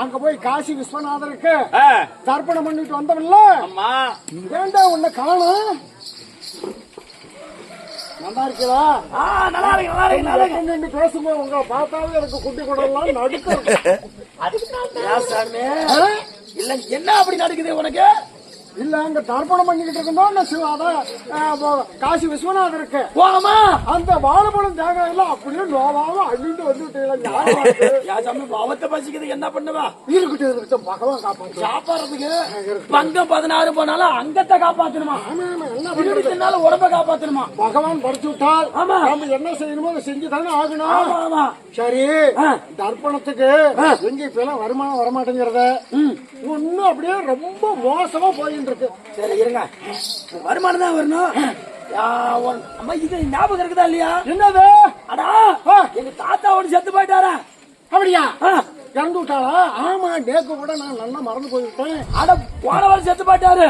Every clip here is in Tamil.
அங்க போய் காசி விஸ்வநாதருக்கு தர்ப்பணம் பண்ணிட்டு வந்தவன்ல ஏண்டா உன்னை காணும். நல்லா இருக்கா? நல்லா பேசும்போது உங்களை பார்த்தாலும் எனக்கு குட்டி குடலாம் நடுக்க. இல்ல என்ன அப்படி நடக்குது உனக்கு? இல்ல அங்க தர்ப்பணம் பண்ணிக்கிட்டு இருக்கோம் காசி விஸ்வநாதர் இருக்கு. அந்த வாழைப்பழம் தேங்காய் எல்லாம் அப்படியே நோவாம அள்ளிட்டு வந்து அவத்தை பசிக்குது என்ன பண்ணுவா? இருக்கட்டும் பகவான் காப்பாற்று. சாப்பாடுறதுக்கு பங்கம் 16 போனாலும் அங்கத்தை காப்பாத்தணுமா? என்ன உடம்ப காப்பாத்தணுமா? பகவான் படிச்சு விட்டால் நம்ம என்ன செய்யணுமோ அதை செஞ்சு தானே ஆகணும். சரி, தர்ப்பணத்துக்கு எங்க இப்ப எல்லாம் வருமானம் வரமாட்டேங்கிறத ஒன்னும் அப்படியே ரொம்ப மோசமா போயிட்டு இருக்கு. சரி இருங்க, வருமானம் தான் வரணும். அம்மா இது ஞாபகம் இருக்குதா இல்லையா? என்னது? அடா எங்க தாத்தாவோட செத்து போயிட்டாரா? அப்படியா? இறந்து விட்டாளா? ஆமா, நேக்கு கூட நான் நல்லா மறந்து போயிருக்கேன். அட போன வருஷம் செத்து போயிட்டாரு.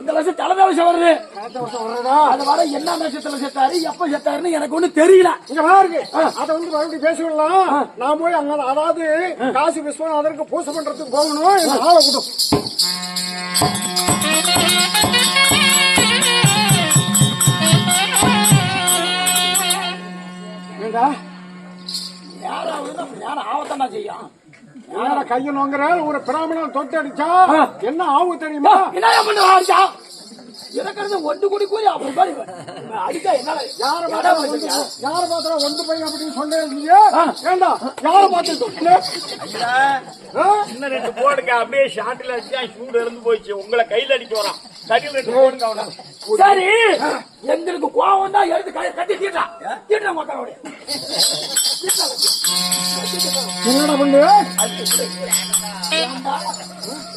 இந்த வருஷம் தலைதவசம் வருது. அது வர என்ன நட்சத்திரம் செத்தாரு, எப்ப செத்தாருன்னு எனக்கு ஒண்ணு தெரியல. இங்க பாருங்க, அதை வந்து மறுபடியும் பேசிவிடலாம். நான் போய் அங்க அதாவது காசி விஸ்வநாதருக்கு பூசை பண்றதுக்கு போகணும். இந்த ஆளை விடும். ஆவத்தான் செய்யும். கையை நோங்குற ஒரு பிராமணன் தொட்டு அடிச்சா என்ன ஆகும் தெரியுமா? என்ன பண்ணுவா? இருக்கிறது ஒன்று கூடி கூறி அப்படி அடிச்சா என்ன? யார பாத்திரம் ஒன்று போய் அப்படின்னு சொன்னீங்க. வேண்டாம், யார பார்த்து இன்னும் 2 போடுங்க. அப்படியே ஷாட்டில் அடிச்சா சூடு இருந்து போயிடுச்சு. உங்களை கையில் அடிக்க வரான். கட்டில் 2 போடுங்க. சரி, எங்களுக்கு கோவம் தான் எடுத்து கட்டி தீட்டா மக்களோட என்னடா பண்ணு?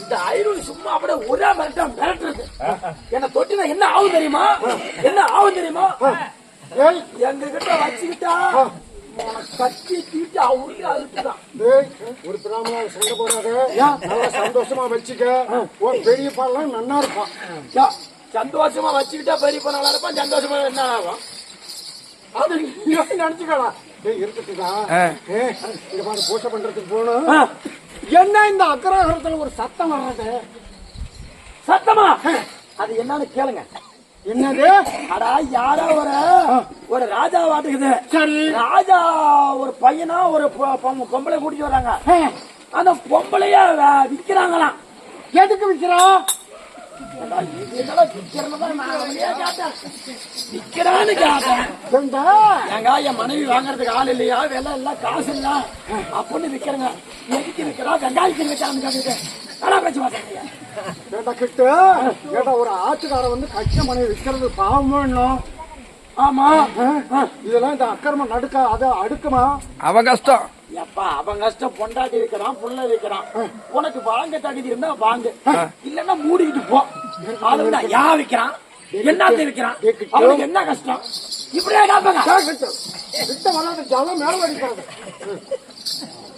இந்த ஐநூறு சும்மா அப்படியே ஒரே மிரட்டுறது. என்ன தொட்டினா என்ன ஆகும் தெரியுமா? என்ன ஆகும் தெரியுமா? எங்க கிட்ட வச்சுக்கிட்டா கட்டி தீட்டு அவருக்கு அழுத்துதான். ஒரு பிராமணன் சண்டை போடாது. நல்லா சந்தோஷமா வச்சுக்க. பெரிய பாலாம் நன்னா இருப்பான். சந்தோஷமா வச்சுக்கிட்டா பெரிய நல்லா இருப்பான். சந்தோஷமா என்ன ஆகும் அது நினைச்சுக்கலாம். பூசை பண்றதுக்கு போகணும். என்ன இந்த அக்ரஹாரத்துல ஒரு சத்தம் வர்றது? சத்தமா? அது என்னன்னு கேளுங்க. என்னது? அடா யாரா ஒரு ராஜா வாட்டுக்குது. சரி, ராஜா ஒரு பையனா ஒரு பொம்பளை கூட்டிட்டு வராங்க. அந்த பொம்பளைய விக்கிறாங்களாம். எதுக்கு விக்கிறான்? என் மனைவி வாங்கறதுக்கு ஆள் இல்லையா, வேலை இல்ல, காசு இல்ல அப்படின்னு விக்கிறங்க. எதுக்கு விக்கிறா? வெங்காயத்துக்கு விற்கிறான்னு கிட்ட ஒரு ஆட்சிக்காரன் வந்து கட்ச மனைவி விற்கிறது பாவமோ? ஆமா, இதெல்லாம் இந்த அக்கிரமம் நடுக்க அதை அடுக்குமா? அவன் கஷ்டம். எப்பா அவன் கஷ்டம். பொண்டாட்டி இருக்கிறான், புள்ள இருக்கிறான். உனக்கு வாங்க தகுதி இருந்தா வாங்க, இல்லன்னா மூடிக்கிட்டு போ. அதுதான் யா விக்கிறான், என்ன விக்கிறான், அவனுக்கு என்ன கஷ்டம்? இப்படியே காப்பாங்க. கிட்ட வராத ஜலம் மேல அடிக்கிறது.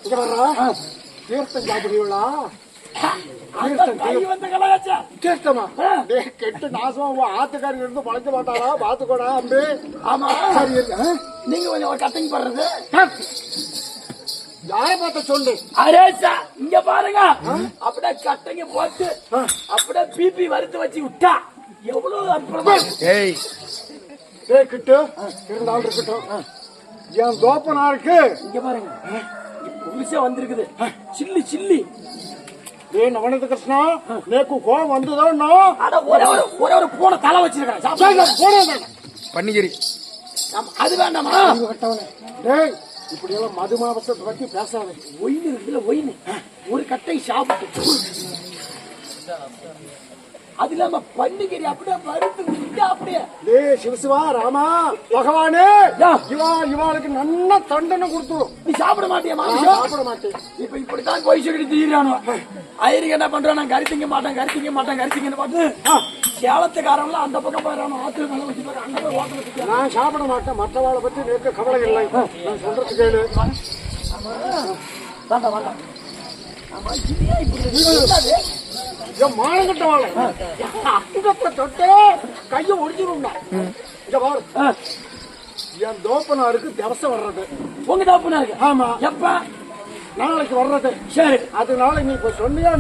இங்க வர்றா தீர்த்தம் சாப்பிடுவீங்களா? தீர்த்தமா? கெட்டு நாசமா ஆத்துக்காரி இருந்து பழக்க மாட்டாரா? பாத்துக்கோடா அம்பி. ஆமா, சரி. நீங்க கொஞ்சம் ஒரு கட்டிங் போடுறது யார பார்த்த சொல்லு. அரே இங்க பாருங்க, அப்படியே கட்டைங்க போட்டு அப்படியே பிபி வறுத்து வச்சு விட்டா எவ்வளவு அற்புதமா. கிட்ட இருந்தாலும் இருக்கட்டும். என் தோப்பனா இருக்கு. இங்க பாருங்க, புதுசா வந்திருக்குது சில்லி சில்லி. நவநீத கிருஷ்ணா, நேக்கு கோவம் வந்ததோ? ஒரே ஒரு பூனை தலை வச்சிருக்கேன். பன்னிகிரி அது வேண்டாமா? அறிவு கட்டவனே. டேய், இப்படி எல்லாம் மது மாவசத்தை பத்தி பேசாத. ஒயின் இருக்குல்ல, ஒயின் ஒரு கட்டை சாப்பிட்டு அது இல்லாம பண்டிகை அப்படியே வறுத்து விட்டா அப்படியே. டேய் சிவசிவா ராமா பகவானே, யா. இவாளுக்கு நல்ல தண்டனை கொடுத்துரும். நீ சாப்பிட மாட்டியா நான் மாமிஷம்? சாப்பிட மாட்டேன். இப்ப இப்படித்தான் போய் சொல்லி தீரானோ. ஐயருக்கு என்ன பண்றான்? நான் கருத்திங்க மாட்டேன் கருத்திங்கன்னு பார்த்து சேலத்துக்காரங்கள அந்த பக்கம் போயிடறானோ. ஆத்துல மேல வச்சு போய் அங்க போய் ஓட்ட வச்சு நான் சாப்பிட மாட்டேன். மற்றவாளை பத்தி நேற்று கவலை இல்லை. நான் சொல்றது கேளு. வேண்டாம் வேண்டாம். ஆமா, இது ஏன் இப்படி இருக்கு? என் மானங்கட்ட வாழை அட்டத்தை தொட்டு கையை ஒடிச்சிருந்தா. இங்க பாரு, என் தோப்பனாருக்கு திவசம் வர்றது. உங்க தப்புனா இருக்கு. ஆமா, எப்ப? நாளைக்கு வர்றது. சரி, அதனால நீ இப்ப சொன்னியா,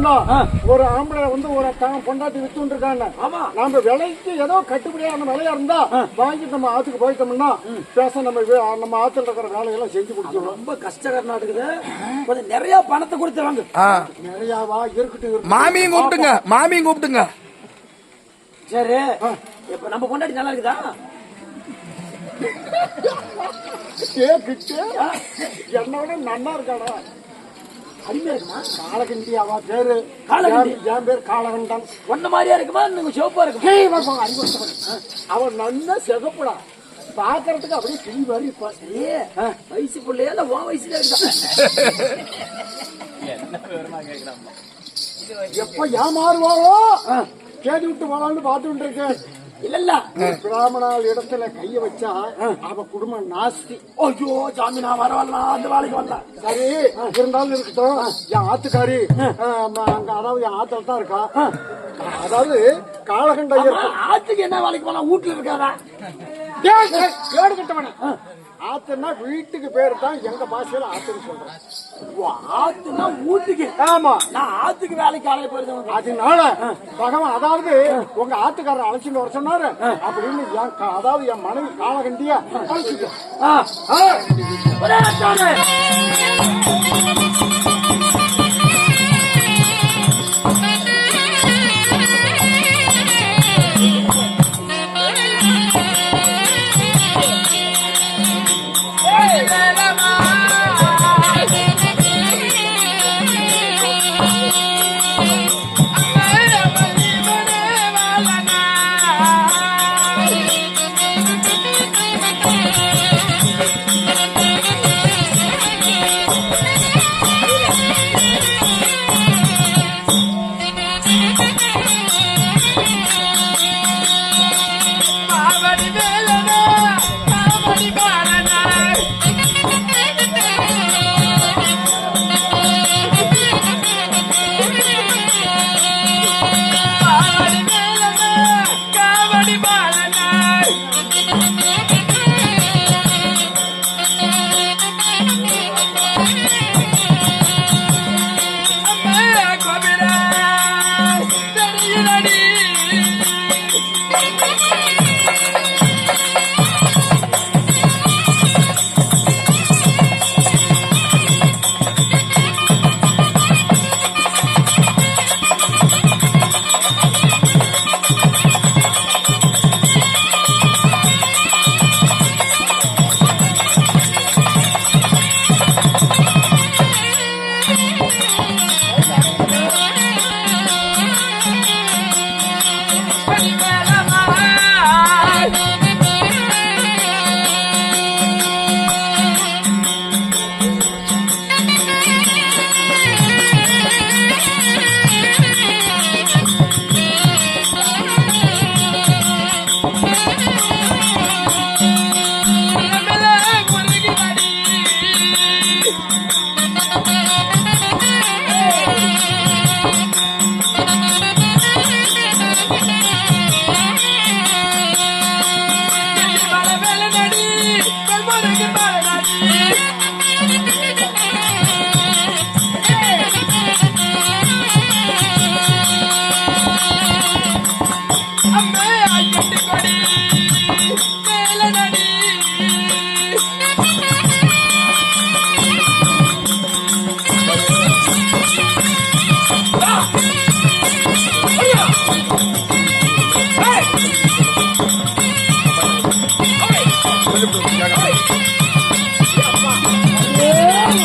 ஒரு ஆம்பளை வந்து ஒரு தான் பொண்டாட்டி வித்துட்டு இருக்காங்க. ஆமா, நாம விலைக்கு ஏதோ கட்டுப்படியான விலையா இருந்தா வாங்கிட்டு நம்ம ஆத்துக்கு போயிட்டோம்னா பேச நம்ம ஆத்துல இருக்கிற வேலையெல்லாம் செஞ்சு கொடுத்துருவோம். ரொம்ப கஷ்டகரமா இருக்குது. கொஞ்சம் நிறைய பணத்தை கொடுத்து வாங்க. நிறையாவா? இருக்கட்டும். மாமியும் கூப்பிட்டுங்க. சரி, இப்ப நம்ம பொண்டாட்டி நல்லா இருக்குதா? என்னோட நன்னா இருக்காடா. அருமையா இருக்குமா? காலகண்டி அவ பேரு. காலகண்டி? என் பேர் காலகண்டன். ஒன்ன மாதிரியா இருக்குமா? நீங்க சிவப்பா இருக்குமா? அவன் நல்ல சிகப்புடா. பாக்குறதுக்கு அப்படியே கிளி மாதிரி இருப்பா. வயசு பிள்ளையா இல்ல உன் வயசுல இருக்கா? எப்ப ஏமாறுவாரோ கேட்டு விட்டு போலான்னு பாத்துட்டு இருக்கேன். இல்ல பிராமணால் இடத்துல கைய வச்சா அவ குடும்பம் நாஸ்தி. ஐயோ சாமி, நான் வரவல்ல, அந்த வேலைக்கு வரல. சரி, இருந்தாலும் இருக்கட்டும். என் ஆத்துக்காரி அங்க, அதாவது என் ஆத்துல தான் இருக்கா. அதாவது காலகண்ட ஆத்துக்கு என்ன வேலைக்கு போனா? வீட்டுல இருக்காதா? ஏடு கட்டவன. ஆத்துன்னா வீட்டுக்கு பேரு தான் எங்க பாஷையில ஆத்துன்னு சொல்றேன். ஆத்துனா வீட்டுக்கு? ஆமா, நான் ஆத்துக்கு வேலைக்கு ஆலைய போயிருந்தேன். அதனால பகவான் அதாவது உங்க ஆத்துக்காரர் அழைச்சிட்டு வர சொன்னாரு அப்படின்னு அதாவது என் மனைவி காலகண்டியா அழைச்சிட்டு. Hey!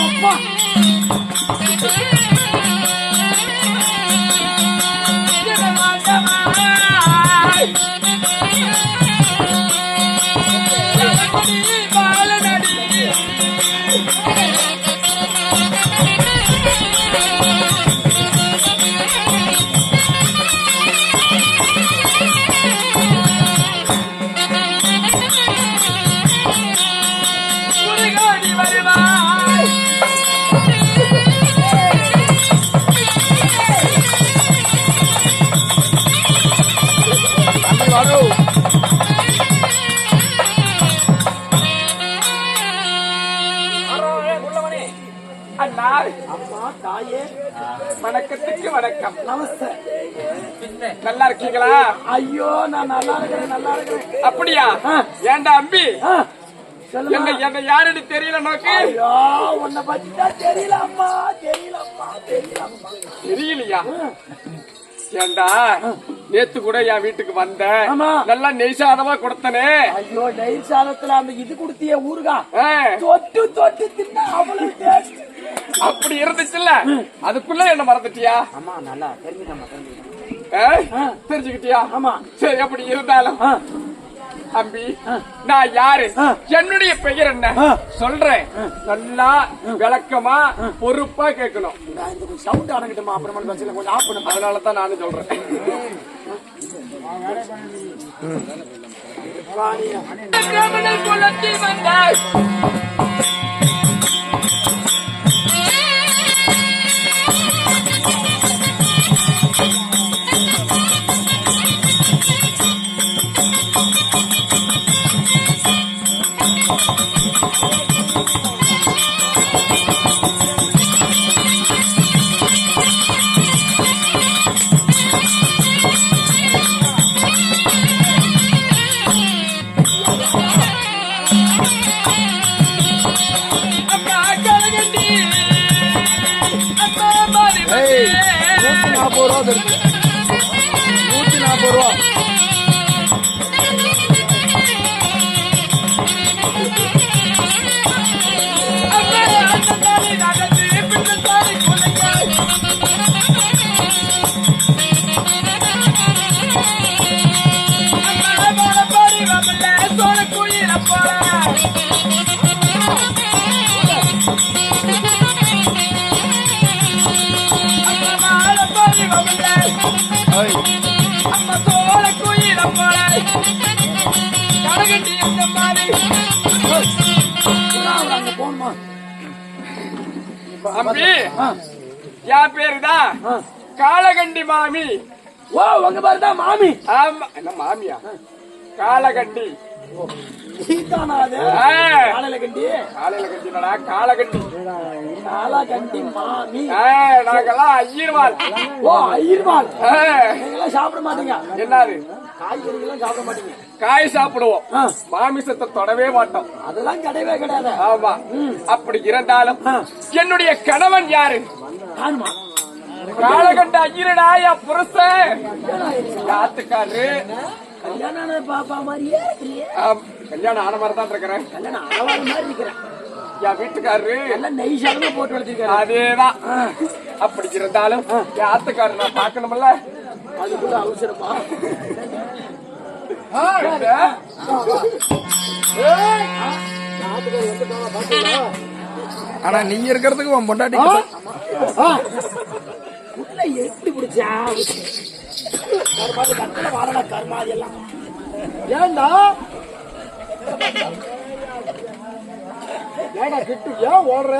அப்பா அண்ணா அம்மா தாயே வணக்கத்துக்கு வணக்கம். நமஸ்தே. நல்லா இருக்கீங்களா? ஐயோ நான் நல்லா இருக்கிறேன். அப்படியா? ஏண்டா அம்பி சொல்லுங்க. என்ன யாருன்னு தெரியல நோக்கு. ஐயோ உன்னை பத்தி தான் தெரியல அம்மா. தெரியலையா? ஏண்டா நேத்து கூட என் வீட்டுக்கு வந்த ஆமா. நல்லா நெய் சாதமா கொடுத்தனே. ஐயோ நெய் சாதத்துல அந்த இது குடுத்திய ஊருகா தொட்டு தின்னா அவ்வளவு டேஸ்ட். அப்படி இருந்துச்சுல்ல, அதுக்குள்ள என்ன மறந்துட்டியா? அம்மா நல்லா தெரிஞ்சுக்கம்மா. தெரிஞ்சுக்கிட்டியா? ஆமா. சரி, அப்படி இருந்தாலும் அம்பி நான் யாரு, என்னுடைய பெயர் என்ன சொல்றேன். நல்லா விளக்கமா பொறுப்பா கேட்கணும். சவுண்ட் அடங்கட்டுமா, அப்புறமா பஸ்ல கொஞ்சம் ஆஃப் பண்ணு. அதனாலதான் நானும் சொல்றேன். அம்பி என் பேருதான் காளகண்டி மாமி. ஓ உங்க பேருதான் மாமி? ஆமா. என்ன மாமியா? காளகண்டி. காலையில கண்டி காளகண்டினடா, காளகண்டி. காலகண்டி மாமி. நாங்கெல்லாம் ஐயர்வாள். ஓ ஐயர்வாள். நீங்களாம் சாப்பிட மாட்டீங்க. என்னது? காய்கறிகளும் சாப்பிட மாட்டீங்க. காய் சாப்பிடுவோம், மாமிசத்தை தொடவே மாட்டோம். அதெல்லாம் கிடையவே கிடையாது. ஆமா. அப்படி இருந்தாலும் என்னுடைய கணவன் யாரு? காளகண்ட ஐயரடா, என் புருஷன். யாத்துக்காரு கல்யாணம் பாப்பா மாதிரியே கல்யாணம் ஆன மாதிரி தான் இருக்கிறேன். கல்யாணம் ஆவாத மாதிரி இருக்கிறேன். என் வீட்டுக்காரரு எல்லாம் நெய் சாதமா போட்டு வளர்த்திருக்காரு. அதேதான். அப்படி இருந்தாலும் என் ஆத்துக்காரரு நான் பாக்கணும்ல, அதுக்குள்ள அவசரமா. ஆனா நீ இருக்கிறதுக்கு உன் பொண்டாட்டி உள்ள எட்டு பிடிச்சா கருமாதி வாழடா. கருமாதி எல்லாம் ஏண்டா கிட்டு ஏன் ஓடுற?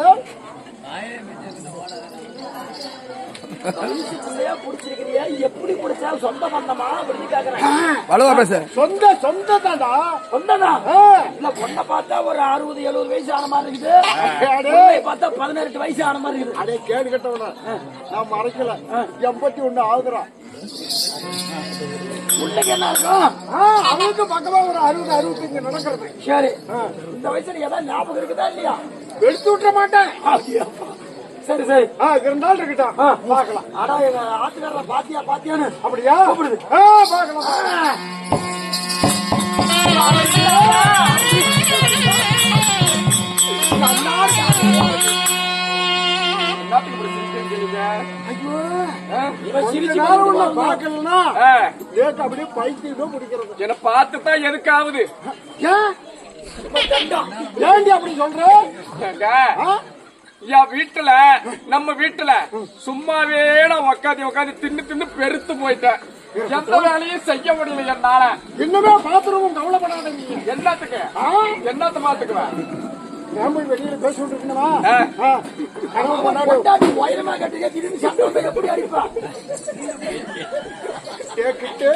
புடிச்சிருக்கிறியா? எப்படி புடிச்சா? சொந்த பந்தமா அப்படின்னு கேக்குறேன். வலுவா பேச. சொந்த தாண்டா. சொந்ததான். இல்ல பொண்ணை பார்த்தா ஒரு 60-70 வயசு ஆன மாதிரி இருக்குது. பார்த்தா 18 வயசு ஆன மாதிரி இருக்குது. அதே கேடு கட்டவன நான் மறைக்கல. 81 ஆகுறான். உள்ளக்கு என்ன இருக்கும்? அவனுக்கு பக்கமா ஒரு 60-65 நடக்கிறது. சரி, இந்த வயசுல ஏதாவது ஞாபகம் இருக்குதா இல்லையா? எடுத்து விட்டுற மாட்டேன். சரி சரி, இருந்தாலும் இருக்கட்டும், பாக்கலாம். ஆனா எங்க ஆத்துக்காரரை பாத்தியான்னு அப்படியா? பாக்கலாம். கொஞ்ச நேரம் உன்னை பார்க்கலன்னா ஆ, நேத்து அப்படியே பைத்தியம் பிடிக்கிறது. என்னை பார்த்துதான் எதுக்காவது ஏன் ஏண்டி அப்படி சொல்ற? ஏங்க, ஆ? என் வீட்டுல நம்ம வீட்டுல சும்மாவே நான் உக்காந்து தின்னு பெருத்து போயிட்டேன். எந்த வேலையும் செய்ய முடியல என்னால. இன்னுமே பாத்துருவோம், கவலைப்படாத நீ. என்னத்துக்கு என்னத்த பாத்துக்குவேன். நான் போய் வெளியில பேசிட்டு இருக்கணுமா? ஆ. கனவு பண்ணாடு கொண்டாடி உயரமா கட்டுங்க திடீர்னு சண்டை வந்து எப்படி அடிப்பா கேட்டுட்டு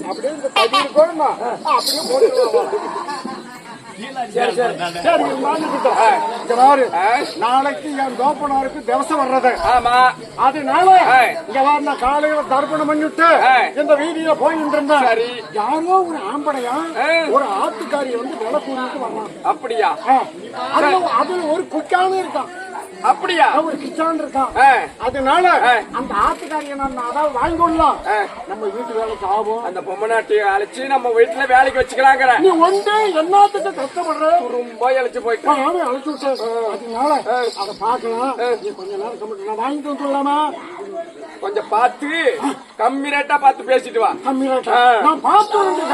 அப்படியே இந்த தண்ணி இருக்கணுமா அப்படியே போட்டுருவாங்க. சரி மாறிக்கிட்டோம். இங்க பாரு, நாளைக்கு என் தோப்பனாருக்கு திவசம் வர்றது. ஆமா, அதனால இங்க பாரு, நான் காலையில தர்ப்பணம் பண்ணிட்டு இந்த வீதியில போயிட்டு இருந்தேன். சரி. யாரோ ஒரு ஆம்படையா ஒரு ஆத்துக்காரி வந்து விலை கூறிட்டு வரலாம். அப்படியா? அதுல ஒரு குச்சானு இருக்கான். அப்படியா? ஒரு கிச்சான் இருக்கான். ஆ. அதனால அந்த ஆத்துக்காரியை நான் அதாவது வாங்கி கொள்ளலாம். நம்ம வீட்டு வேலைக்கு ஆகும். அந்த பொம்மநாட்டியை அழைச்சு நம்ம வீட்டுல வேலைக்கு வச்சுக்கலாங்கிற. நீ ஒன்று என்னத்துக்கு கஷ்டப்படுற? ரொம்ப அழைச்சு போயிட்டு நானும் அழைச்சு விட்டேன். அதனால அதை பார்க்கலாம். நீ கொஞ்ச நேரம் கம்மிட்டு நான் வாங்கிட்டு வந்துடலாமா? கொஞ்சம் பார்த்து கம்மி ரேட்டா பார்த்து பேசிட்டு வா. கம்மி ரேட்டா நான் பார்த்து வந்து